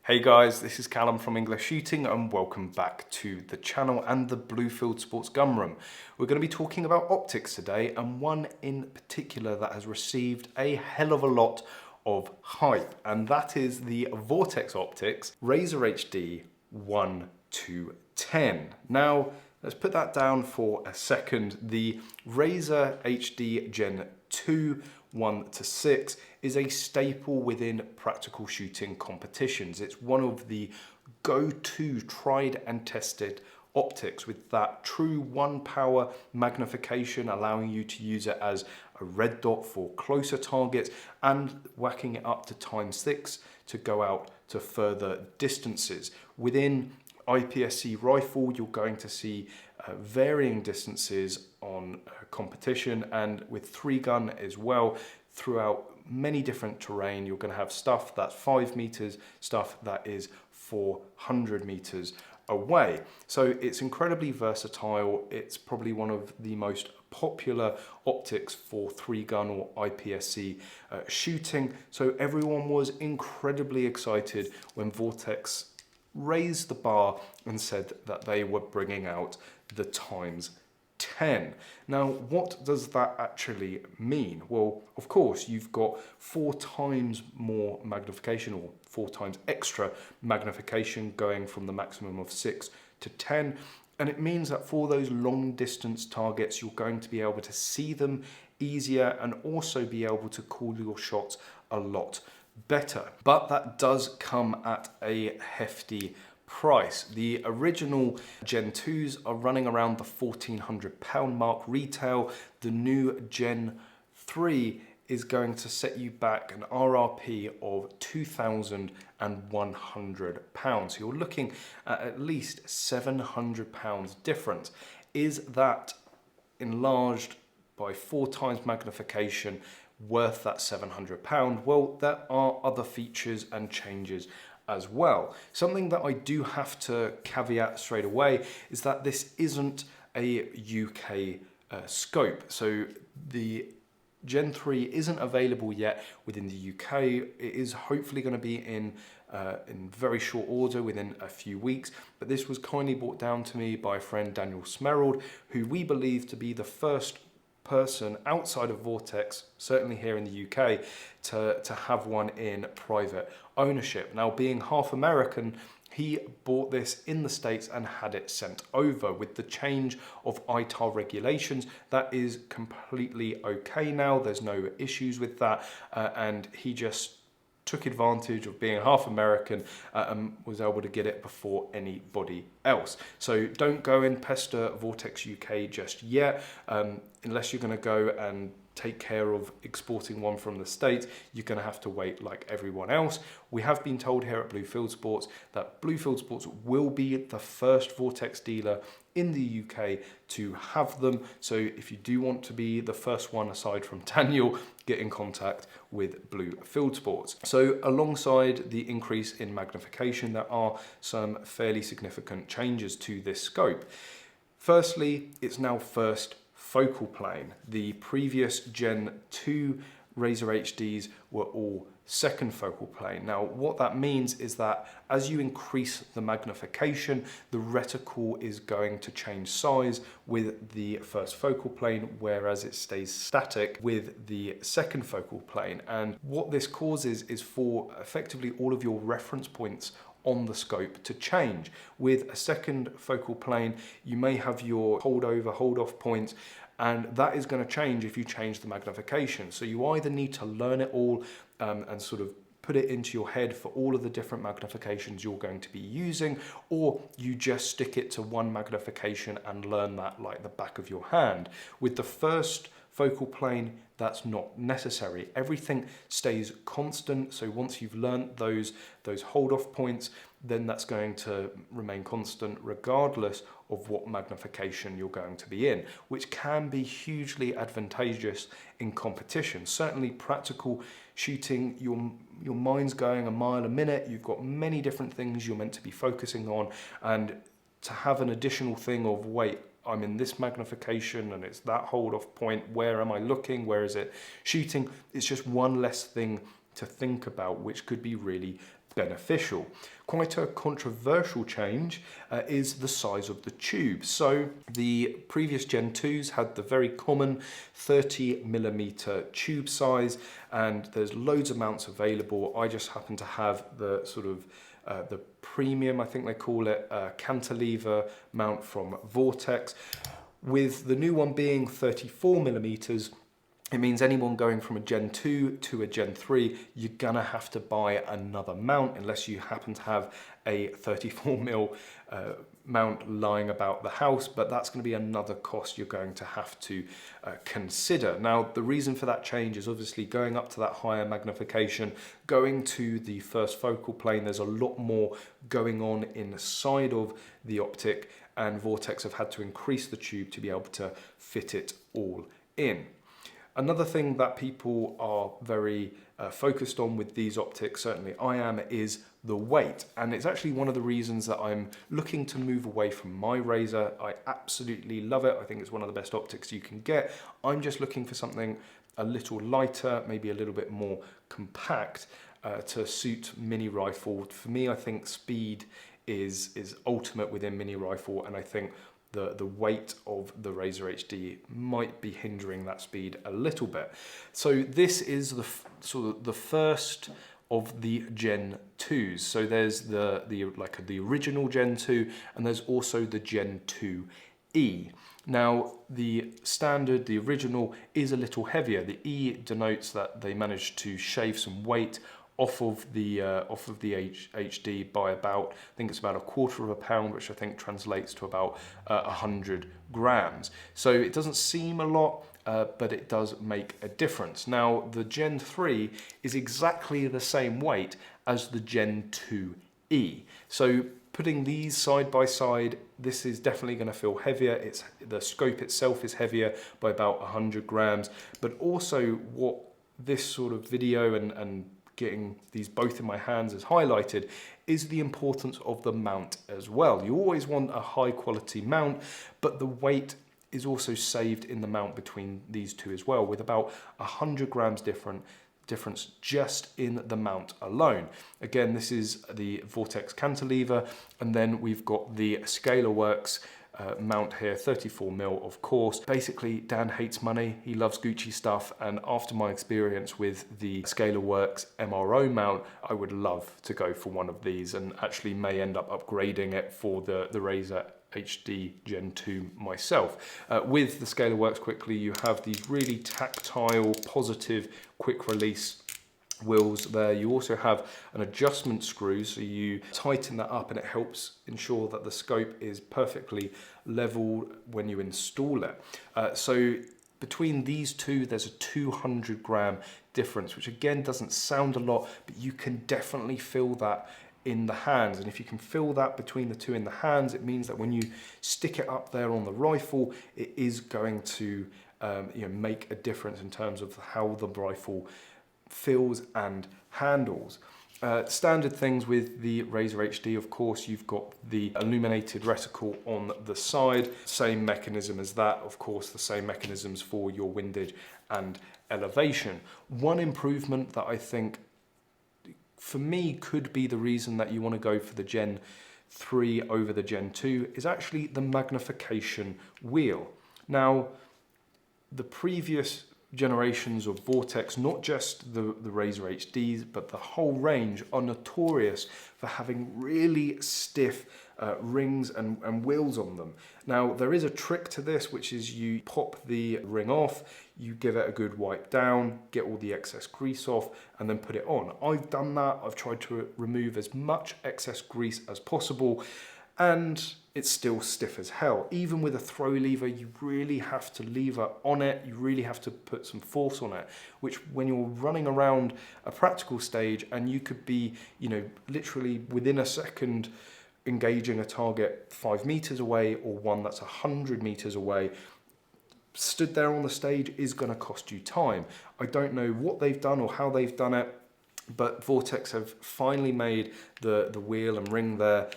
Hey guys, this is Callum from EnglishShooting and welcome back to the channel and the Blue Fieldsports gun room. We're going to be talking about optics today, and one in particular that has received a hell of a lot of hype, and that is the Vortex Optics Razor HD 1 to 10. Now, let's put that down for a second. The Razor HD Gen 2 1 to 6 is a staple within practical shooting competitions. It's one of the go-to tried and tested optics with that true 1 power magnification, allowing you to use it as a red dot for closer targets and whacking it up to ×6 to go out to further distances. Within IPSC rifle, you're going to see varying distances on competition, and with 3-gun as well throughout many different terrain. You're going to have stuff that's 5 meters, stuff that is 400 meters away. So it's incredibly versatile. It's probably one of the most popular optics for 3-gun or IPSC shooting. So everyone was incredibly excited when Vortex raised the bar and said that they were bringing out the ×10. Now, what does that actually mean? Well, of course, you've got 4 times more magnification, or 4 times extra magnification, going from the maximum of 6 to 10. And it means that for those long distance targets, you're going to be able to see them easier and also be able to call your shots a lot better. But that does come at a hefty price. The original Gen 2s are running around the £1,400 mark retail. The new Gen 3 is going to set you back an RRP of £2,100. So you're looking at least £700 difference. Is that enlarged by 4 times magnification worth that £700? Well, there are other features and changes as well. Something that I do have to caveat straight away is that this isn't a UK scope. So the Gen 3 isn't available yet within the UK. It is hopefully going to be in very short order, within a few weeks. But this was kindly brought down to me by a friend, Daniel Smerald, who we believe to be the first person outside of Vortex, certainly here in the UK, to have one in private ownership. Now, being half American, he bought this in the States and had it sent over. With the change of ITAR regulations, that is completely okay now. There's no issues with that, and he just took advantage of being half American and was able to get it before anybody else. So don't go and pester Vortex UK just yet. Unless you're going to go and take care of exporting one from the States, you're going to have to wait like everyone else. We have been told here at Blue Fieldsports that Blue Fieldsports will be the first Vortex dealer in the UK to have them. So if you do want to be the first one aside from Daniel, get in contact with Blue Fieldsports. So alongside the increase in magnification, there are some fairly significant changes to this scope. Firstly, it's now first focal plane. The previous Gen 2 Razor HDs were all second focal plane. Now, what that means is that as you increase the magnification, the reticle is going to change size with the first focal plane, whereas it stays static with the second focal plane. And what this causes is for effectively all of your reference points on the scope to change. With a second focal plane, you may have your hold over, hold off points, and that is going to change if you change the magnification. So you either need to learn it all and sort of put it into your head for all of the different magnifications you're going to be using, or you just stick it to one magnification and learn that like the back of your hand. With the first focal plane, that's not necessary. Everything stays constant. So once you've learnt those hold off points, then that's going to remain constant regardless of what magnification you're going to be in, which can be hugely advantageous in competition. Certainly practical shooting, your mind's going a mile a minute. You've got many different things you're meant to be focusing on, and to have an additional thing of, wait, I'm in this magnification and it's that hold off point, where am I looking, where is it shooting? It's just one less thing to think about, which could be really beneficial. Quite a controversial change is the size of the tube. So the previous Gen 2s had the very common 30mm tube size, and there's loads of mounts available. I just happen to have the sort of the premium, I think they call it, cantilever mount from Vortex. With the new one being 34mm, it means anyone going from a Gen 2 to a Gen 3, you're gonna have to buy another mount unless you happen to have a 34mm mount lying about the house, but that's gonna be another cost you're going to have to consider. Now, the reason for that change is obviously going up to that higher magnification, going to the first focal plane, there's a lot more going on inside of the optic, and Vortex have had to increase the tube to be able to fit it all in. Another thing that people are very focused on with these optics, certainly I am, is the weight. And it's actually one of the reasons that I'm looking to move away from my Razor. I absolutely love it. I think it's one of the best optics you can get. I'm just looking for something a little lighter, maybe a little bit more compact to suit mini rifle. For me, I think speed is ultimate within mini rifle, and I think the weight of the Razor HD might be hindering that speed a little bit. So this is the sort of the first of the Gen 2s. So there's the original Gen 2, and there's also the Gen 2E. Now the standard, the original, is a little heavier. The E denotes that they managed to shave some weight off of the HD by about, I think it's about 1/4 pound, which I think translates to about 100 grams. So it doesn't seem a lot, but it does make a difference. Now the Gen 3 is exactly the same weight as the Gen 2E. So putting these side by side, this is definitely going to feel heavier. The scope itself is heavier by about 100 grams, but also what this sort of video and getting these both in my hands has highlighted is the importance of the mount as well. You always want a high quality mount, but the weight is also saved in the mount between these two as well, with about 100 grams difference just in the mount alone. Again, this is the Vortex cantilever, and then we've got the ScalarWorks mount here, 34mm, of course. Basically, Dan hates money, he loves Gucci stuff, and after my experience with the ScalarWorks MRO mount, I would love to go for one of these, and actually may end up upgrading it for the Razor HD Gen 2 myself. With the ScalarWorks, quickly, you have these really tactile, positive, quick release wheels there. You also have an adjustment screw, so you tighten that up and it helps ensure that the scope is perfectly level when you install it. So between these two, there's a 200 gram difference, which again doesn't sound a lot, but you can definitely feel that in the hands. And if you can feel that between the two in the hands, it means that when you stick it up there on the rifle, it is going to make a difference in terms of how the rifle feels and handles. Standard things with the Razor HD, of course, you've got the illuminated reticle on the side, same mechanism as that, of course, the same mechanisms for your windage and elevation. One improvement that I think for me could be the reason that you want to go for the Gen 3 over the Gen 2 is actually the magnification wheel. Now, the previous generations of Vortex, not just the Razor HDs, but the whole range, are notorious for having really stiff rings and wheels on them. Now, there is a trick to this, which is you pop the ring off, you give it a good wipe down, get all the excess grease off, and then put it on. I've done that. I've tried to remove as much excess grease as possible, and it's still stiff as hell. Even with a throw lever, you really have to lever on it. You really have to put some force on it, which when you're running around a practical stage and you could be, literally within a second engaging a target 5 meters away or one that's 100 meters away, stood there on the stage is gonna cost you time. I don't know what they've done or how they've done it, but Vortex have finally made the wheel and ring there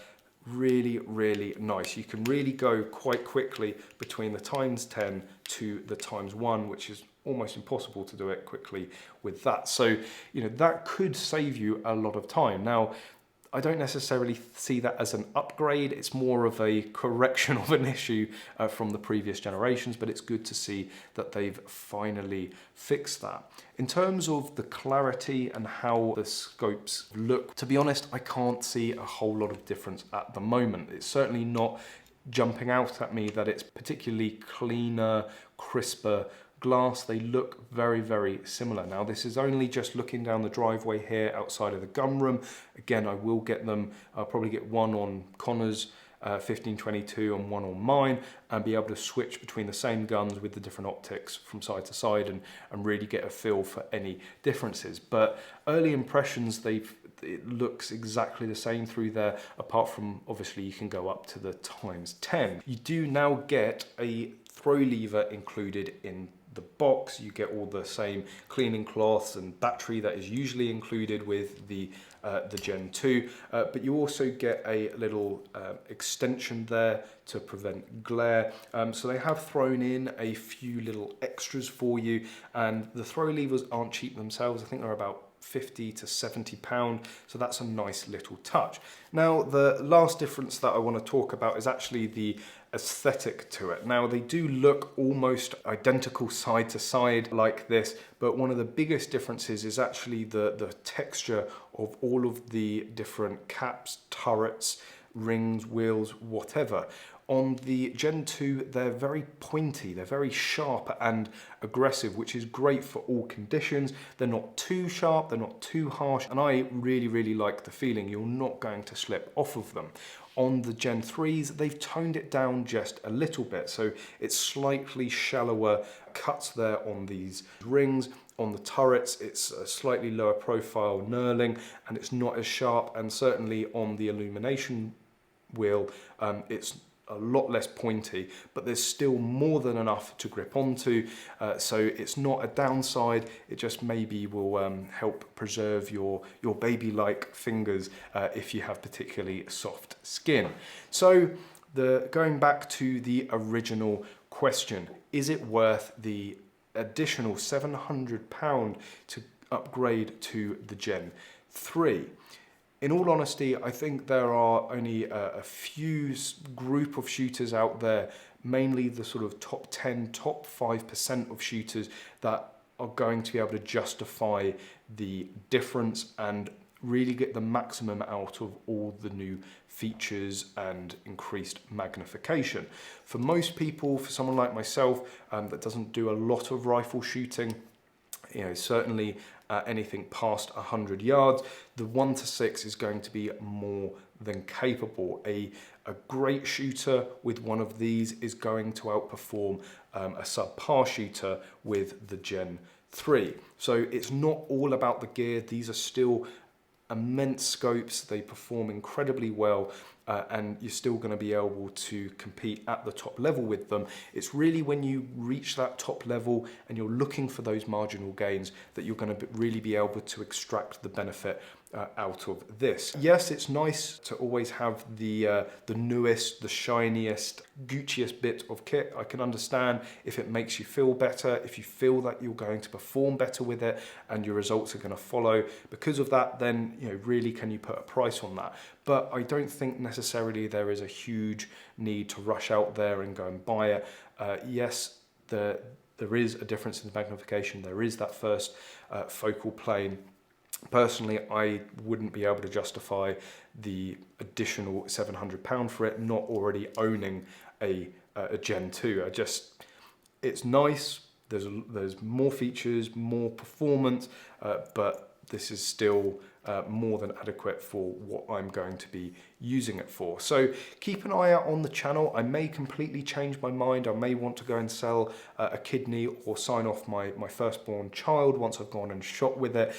really nice. You can really go quite quickly between the ×10 to the ×1, which is almost impossible to do it quickly with that. So, you know, that could save you a lot of time. Now, I don't necessarily see that as an upgrade. It's more of a correction of an issue from the previous generations, but it's good to see that they've finally fixed that. In terms of the clarity and how the scopes look, to be honest, I can't see a whole lot of difference at the moment. It's certainly not jumping out at me that it's particularly cleaner, crisper glass. They look very similar. Now, this is only just looking down the driveway here outside of the gun room. Again, I will get them, I'll probably get one on Connor's 15-22 and one on mine, and be able to switch between the same guns with the different optics from side to side and really get a feel for any differences. But early impressions, it looks exactly the same through there, apart from obviously you can go up to the ×10. You do now get a throw lever included in the box. You get all the same cleaning cloths and battery that is usually included with the Gen 2, but you also get a little extension there to prevent glare. So they have thrown in a few little extras for you, and the throw levers aren't cheap themselves. I think they're about £50 to £70, so that's a nice little touch. Now, the last difference that I want to talk about is actually the aesthetic to it. Now, they do look almost identical side to side like this, but one of the biggest differences is actually the texture of all of the different caps, turrets, rings, wheels, whatever. On the Gen 2, they're very pointy, they're very sharp and aggressive, which is great for all conditions. They're not too sharp, they're not too harsh, and I really like the feeling. You're not going to slip off of them. On the Gen 3s, they've toned it down just a little bit, so it's slightly shallower cuts there on these rings. On the turrets, it's a slightly lower profile knurling, and it's not as sharp, and certainly on the illumination wheel, it's a lot less pointy, but there's still more than enough to grip onto, so it's not a downside. It just maybe will help preserve your baby-like fingers if you have particularly soft skin. So going back to the original question, is it worth the additional £700 to upgrade to the Gen 3? In all honesty, I think there are only a few group of shooters out there, mainly the sort of top 10, top 5% of shooters, that are going to be able to justify the difference and really get the maximum out of all the new features and increased magnification. For most people, for someone like myself that doesn't do a lot of rifle shooting, you know, certainly anything past 100 yards, the 1:6 is going to be more than capable. A great shooter with one of these is going to outperform a subpar shooter with the Gen 3. So it's not all about the gear. These are still immense scopes. They perform incredibly well, and you're still going to be able to compete at the top level with them. It's really when you reach that top level and you're looking for those marginal gains that you're going to really be able to extract the benefit out of this. Yes, it's nice to always have the newest, the shiniest, Gucciest bit of kit. I can understand if it makes you feel better, if you feel that you're going to perform better with it and your results are going to follow because of that, then, you know, really can you put a price on that? But I don't think necessarily there is a huge need to rush out there and go and buy it. Yes, there is a difference in the magnification. There is that first focal plane. Personally, I wouldn't be able to justify the additional £700 for it, not already owning a Gen 2. It's nice. There's more features, more performance, but this is still more than adequate for what I'm going to be using it for. So keep an eye out on the channel. I may completely change my mind. I may want to go and sell a kidney or sign off my firstborn child once I've gone and shot with it.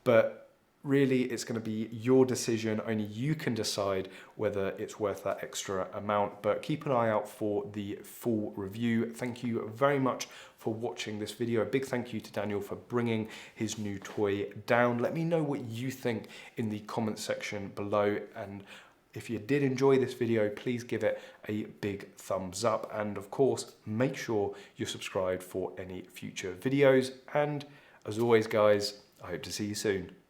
But really, it's going to be your decision. Only you can decide whether it's worth that extra amount, but keep an eye out for the full review. Thank you very much for watching this video. A big thank you to Daniel for bringing his new toy down. Let me know what you think in the comment section below, and If you did enjoy this video, please give it a big thumbs up, and of course, make sure you're subscribed for any future videos. And as always, guys, I hope to see you soon.